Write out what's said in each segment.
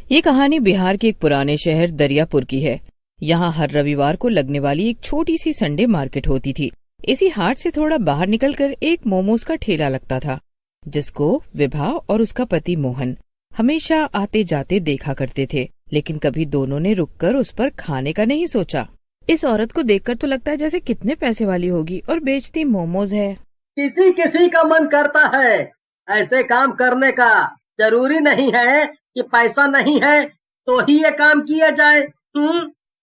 ये कहानी बिहार के एक पुराने शहर दरियापुर की है। यहाँ हर रविवार को लगने वाली एक छोटी सी संडे मार्केट होती थी। इसी हाट से थोड़ा बाहर निकलकर एक मोमोज का ठेला लगता था, जिसको विभा और उसका पति मोहन हमेशा आते जाते देखा करते थे। लेकिन कभी दोनों ने रुककर उस पर खाने का नहीं सोचा। इस औरत को देखकर तो लगता है जैसे कितने पैसे वाली होगी और बेचती मोमोज है। किसी किसी का मन करता है ऐसे काम करने का। जरूरी नहीं है कि पैसा नहीं है तो ही ये काम किया जाए।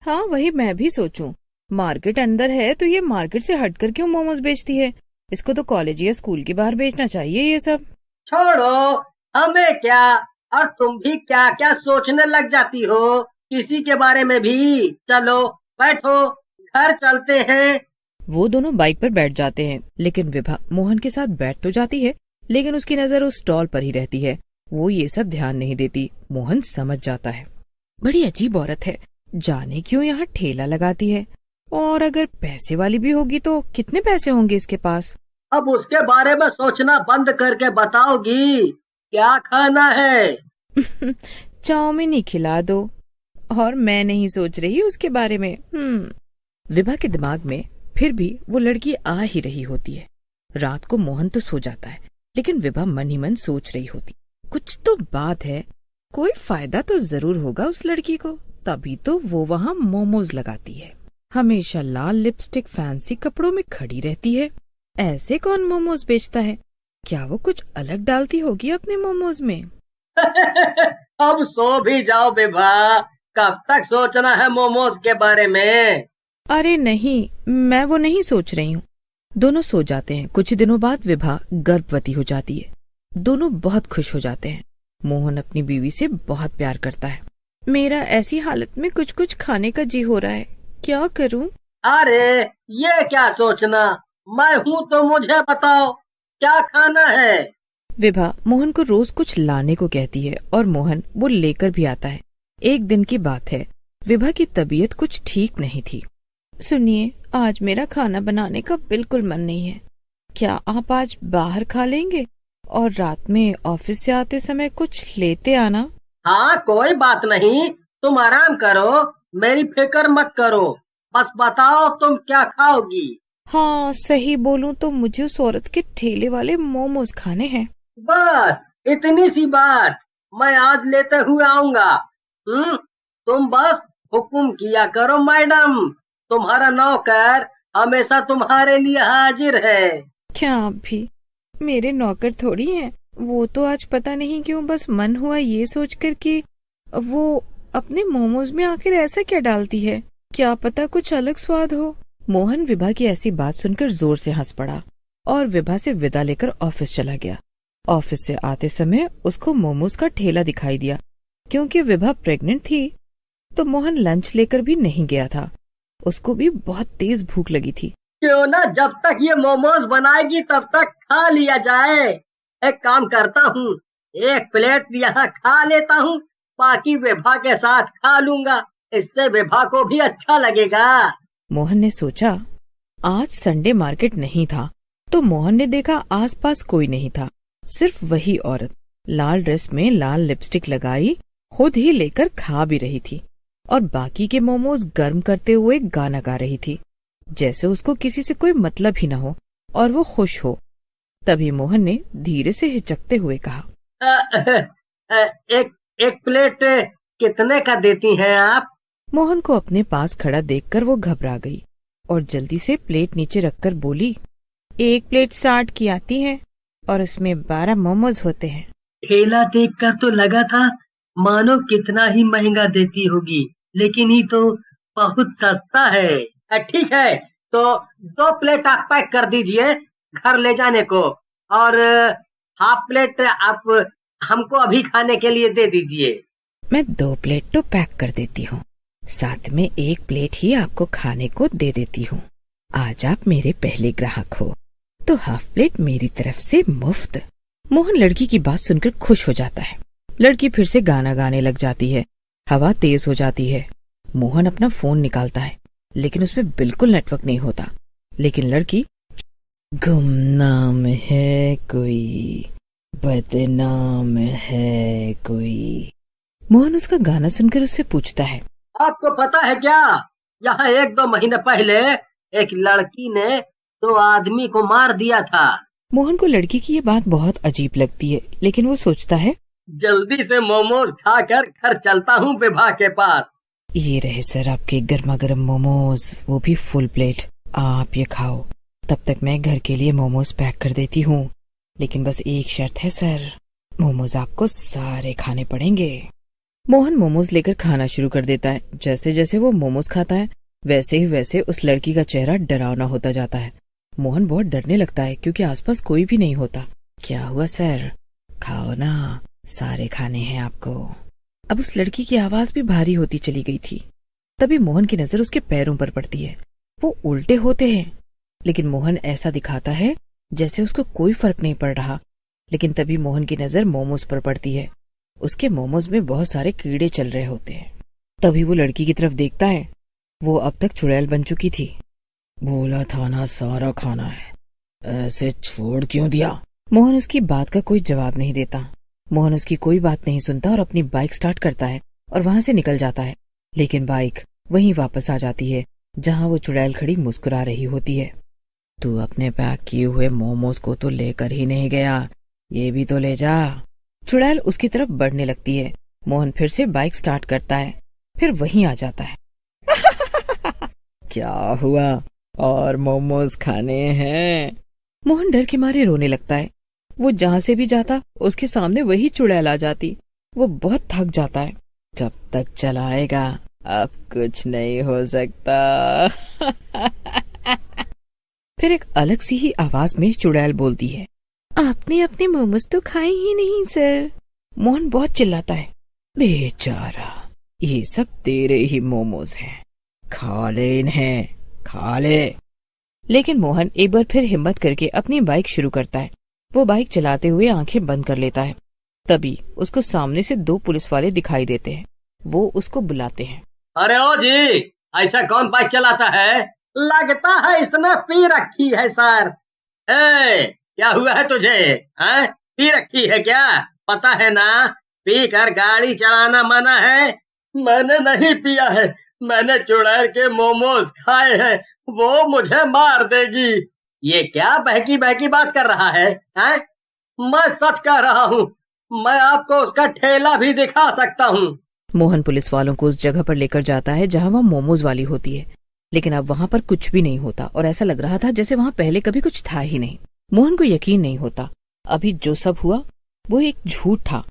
हाँ, वही मैं भी सोचूं। मार्केट अंदर है तो ये मार्केट से हटकर क्यों मोमोज बेचती है? इसको तो कॉलेज या स्कूल के बाहर बेचना चाहिए ये सब। छोड़ो, हमें क्या। और तुम भी क्या क्या सोचने लग जाती हो किसी के बारे में भी। चलो बैठो, घर चलते हैं। वो दोनों बाइक पर बैठ जाते हैं, लेकिन विभा मोहन के साथ बैठ तो जाती है, लेकिन उसकी नजर उस स्टॉल पर ही रहती है। वो ये सब ध्यान नहीं देती। मोहन समझ जाता है, बड़ी अजीब औरत है, जाने क्यों यहाँ ठेला लगाती है। और अगर पैसे वाली भी होगी तो कितने पैसे होंगे इसके पास? अब उसके बारे में सोचना बंद करके बताओगी क्या खाना है? चाउमीन ही खिला दो। और मैं नहीं सोच रही उसके बारे में। विभा के दिमाग में फिर भी वो लड़की आ ही रही होती है। रात को मोहन तो सो जाता है, लेकिन विभा मन ही मन सोच रही होती, कुछ तो बात है, कोई फायदा तो जरूर होगा उस लड़की को, तभी तो वो वहाँ मोमोज लगाती है। हमेशा लाल लिपस्टिक फैंसी कपड़ों में खड़ी रहती है। ऐसे कौन मोमोज बेचता है? क्या वो कुछ अलग डालती होगी अपने मोमोज में? अब सो भी जाओ विभा, कब तक सोचना है मोमोज के बारे में? अरे नहीं, मैं वो नहीं सोच रही हूँ। दोनों सो जाते हैं। कुछ दिनों बाद विभा गर्भवती हो जाती है। दोनों बहुत खुश हो जाते हैं। मोहन अपनी बीवी से बहुत प्यार करता है। मेरा ऐसी हालत में कुछ कुछ खाने का जी हो रहा है, क्या करूँ? अरे ये क्या सोचना, मैं हूँ तो मुझे बताओ क्या खाना है। विभा मोहन को रोज कुछ लाने को कहती है और मोहन वो लेकर भी आता है। एक दिन की बात है, विभा की तबीयत कुछ ठीक नहीं थी। सुनिए, आज मेरा खाना बनाने का बिल्कुल मन नहीं है। क्या आप आज बाहर खा लेंगे और रात में ऑफिस से आते समय कुछ लेते आना? हाँ कोई बात नहीं, तुम आराम करो, मेरी फिक्र मत करो। बस बताओ तुम क्या खाओगी? हाँ, सही बोलूं तो मुझे उस औरत के ठेले वाले मोमोज खाने हैं। बस इतनी सी बात, मैं आज लेते हुए आऊंगा। तुम बस हुक्म किया करो मैडम, तुम्हारा नौकर हमेशा तुम्हारे लिए हाजिर है। क्या आप भी मेरे नौकर थोड़ी हैं? वो तो आज पता नहीं क्यों बस मन हुआ ये सोचकर कि वो अपने मोमोज में आखिर ऐसा क्या डालती है, क्या पता कुछ अलग स्वाद हो। मोहन विभा की ऐसी बात सुनकर जोर से हंस पड़ा और विभा से विदा लेकर ऑफिस चला गया। ऑफिस से आते समय उसको मोमोज का ठेला दिखाई दिया। क्योंकि विभा प्रेग्नेंट थी तो मोहन लंच लेकर भी नहीं गया था। उसको भी बहुत तेज भूख लगी थी। क्यों ना जब तक ये मोमोज बनाएगी तब तक खा लिया जाए। एक काम करता हूँ, एक प्लेट यहाँ खा लेता हूँ, बाकी विभा के साथ खा लूंगा, इससे विभा को भी अच्छा लगेगा। मोहन ने सोचा, आज संडे मार्केट नहीं था तो मोहन ने देखा आसपास कोई नहीं था, सिर्फ वही औरत लाल ड्रेस में लाल लिपस्टिक लगाई खुद ही लेकर खा भी रही थी और बाकी के मोमोज गर्म करते हुए गाना गा रही थी, जैसे उसको किसी से कोई मतलब ही न हो और वो खुश हो। तभी मोहन ने धीरे से हिचकते हुए कहा, एक प्लेट कितने का देती हैं आप? मोहन को अपने पास खड़ा देखकर वो घबरा गई और जल्दी से प्लेट नीचे रखकर बोली, 1 प्लेट 60 की आती है और उसमें 12 मोमोज होते हैं। ठेला देखकर तो लगा था मानो कितना ही महंगा देती होगी, लेकिन ये तो बहुत सस्ता है। ठीक है, तो 2 प्लेट आप पैक कर दीजिए घर ले जाने को, और हाफ प्लेट आप हमको अभी खाने के लिए दे दीजिए। मैं 2 प्लेट तो पैक कर देती हूँ, साथ में 1 प्लेट ही आपको खाने को दे देती हूँ। आज आप मेरे पहले ग्राहक हो तो हाफ प्लेट मेरी तरफ से मुफ्त। मोहन लड़की की बात सुनकर खुश हो जाता है। लड़की फिर से गाना गाने लग जाती है। हवा तेज हो जाती है। मोहन अपना फोन निकालता है, लेकिन उसमें बिल्कुल नेटवर्क नहीं होता। लेकिन लड़की, गुमनाम है कोई, बदनाम है कोई, मोहन उसका गाना सुनकर उससे पूछता है, आपको पता है क्या, यहाँ 1-2 महीने पहले एक लड़की ने 2 आदमी को मार दिया था। मोहन को लड़की की ये बात बहुत अजीब लगती है, लेकिन वो सोचता है, जल्दी से मोमोज खाकर घर चलता हूँ विभा के पास। ये रहे सर आपके गर्मा गर्म मोमोज, वो भी फुल प्लेट। आप ये खाओ, तब तक मैं घर के लिए मोमोज पैक कर देती हूँ। लेकिन बस एक शर्त है सर, मोमोज आपको सारे खाने पड़ेंगे। मोहन मोमोज लेकर खाना शुरू कर देता है। जैसे जैसे वो मोमोज खाता है वैसे ही वैसे उस लड़की का चेहरा डरावना होता जाता है। मोहन बहुत डरने लगता है क्योंकि आसपास कोई भी नहीं होता। क्या हुआ सर, खाओ ना, सारे खाने हैं आपको। अब उस लड़की की आवाज भी भारी होती चली गई थी। तभी मोहन की नजर उसके पैरों पर पड़ती है। वो उल्टे होते हैं, लेकिन मोहन ऐसा दिखाता है जैसे उसको कोई फर्क नहीं पड़ रहा। लेकिन तभी मोहन की नजर मोमोज पर पड़ती है। उसके मोमोज में बहुत सारे कीड़े चल रहे होते हैं। तभी वो लड़की की तरफ देखता है। वो अब तक चुड़ैल बन चुकी थी। बोला था ना सारा खाना है, ऐसे छोड़ क्यों दिया? मोहन उसकी बात का कोई जवाब नहीं देता। मोहन उसकी कोई बात नहीं सुनता और अपनी बाइक स्टार्ट करता है और वहां से निकल जाता है। लेकिन बाइक वहीं वापस आ जाती है जहां वो चुड़ैल खड़ी मुस्कुरा रही होती है। तू अपने पैक किए हुए मोमोज को तो लेकर ही नहीं गया, ये भी तो ले जा। चुड़ैल उसकी तरफ बढ़ने लगती है। मोहन फिर से बाइक स्टार्ट करता है, फिर वहीं आ जाता है। क्या हुआ, और मोमोज खाने हैं? मोहन डर के मारे रोने लगता है। वो जहाँ से भी जाता उसके सामने वही चुड़ैल आ जाती। वो बहुत थक जाता है। कब तक चलाएगा, अब कुछ नहीं हो सकता। फिर एक अलग सी ही आवाज में चुड़ैल बोलती है, आपने अपने मोमोज तो खाए ही नहीं सर। मोहन बहुत चिल्लाता है, बेचारा, ये सब तेरे ही मोमोज हैं, खा ले इन्हें, खा ले। लेकिन मोहन एक बार फिर हिम्मत करके अपनी बाइक शुरू करता है। वो बाइक चलाते हुए आंखें बंद कर लेता है। तभी उसको सामने से 2 पुलिस वाले दिखाई देते हैं। वो उसको बुलाते हैं। अरे ओ जी, ऐसा कौन बाइक चलाता है? लगता है इसने पी रखी है सर। क्या हुआ है तुझे? पी रखी है क्या? पता है ना, पी कर गाड़ी चलाना मना है। मैंने नहीं पिया है, मैंने चुड़ैल के मोमोज खाए हैं, वो मुझे मार देगी। ये क्या बहकी बहकी बात कर रहा है? मैं सच कह रहा हूँ, मैं आपको उसका ठेला भी दिखा सकता हूँ। मोहन पुलिस वालों को उस जगह पर लेकर जाता है जहाँ वहाँ मोमोज वाली होती है। लेकिन अब वहाँ पर कुछ भी नहीं होता और ऐसा लग रहा था जैसे वहाँ पहले कभी कुछ था ही नहीं। मोहन को यकीन नहीं होता अभी जो सब हुआ वो एक झूठ था।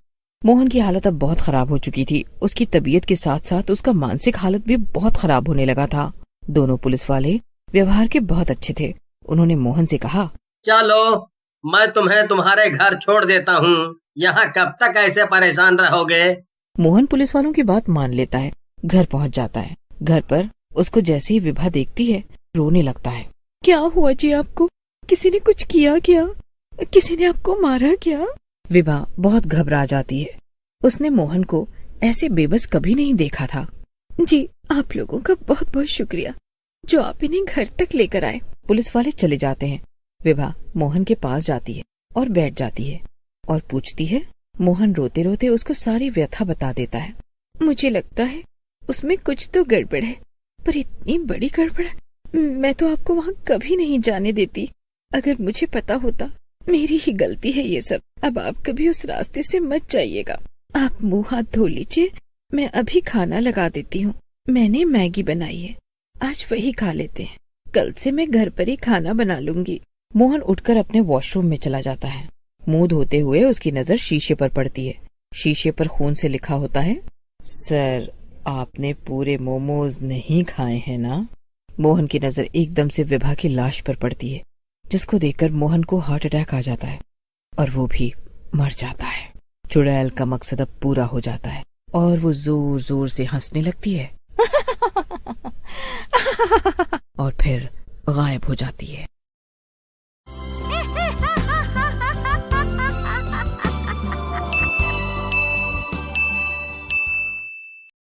मोहन की हालत अब बहुत खराब हो चुकी थी। उसकी तबीयत के साथ साथ उसका मानसिक हालत भी बहुत खराब होने लगा था। दोनों पुलिस वाले व्यवहार के बहुत अच्छे थे। उन्होंने मोहन से कहा, चलो मैं तुम्हें तुम्हारे घर छोड़ देता हूँ, यहाँ कब तक ऐसे परेशान रहोगे? मोहन पुलिस वालों की बात मान लेता है, घर पहुँच जाता है। घर पर उसको जैसे ही विभा देखती है रोने लगता है। क्या हुआ जी आपको? किसी ने कुछ किया क्या? किसी ने आपको मारा क्या? विभा बहुत घबरा जाती है। उसने मोहन को ऐसे बेबस कभी नहीं देखा था। जी आप लोगों का बहुत बहुत शुक्रिया जो आप इन्हें घर तक लेकर आए। पुलिस वाले चले जाते हैं। विभा मोहन के पास जाती है और बैठ जाती है और पूछती है। मोहन रोते रोते उसको सारी व्यथा बता देता है। मुझे लगता है उसमें कुछ तो गड़बड़ है, पर इतनी बड़ी गड़बड़ मैं तो आपको वहाँ कभी नहीं जाने देती। अगर मुझे पता होता, मेरी ही गलती है ये सब। अब आप कभी उस रास्ते से मत जाइएगा। आप मुंह हाथ धो लीजिए, मैं अभी खाना लगा देती हूँ। मैंने मैगी बनाई है, आज वही खा लेते हैं। कल से मैं घर पर ही खाना बना लूंगी। मोहन उठकर अपने वॉशरूम में चला जाता है। मुंह धोते हुए उसकी नजर शीशे पर पड़ती है। शीशे पर खून से लिखा होता है, सर आपने पूरे मोमोज नहीं खाए हैं ना? मोहन की नजर एकदम से विभा की लाश पर पड़ती है, जिसको देखकर मोहन को हार्ट अटैक आ जाता है और वो भी मर जाता है। चुड़ैल का मकसद अब पूरा हो जाता है और वो जोर जोर से हंसने लगती है और फिर गायब हो जाती है।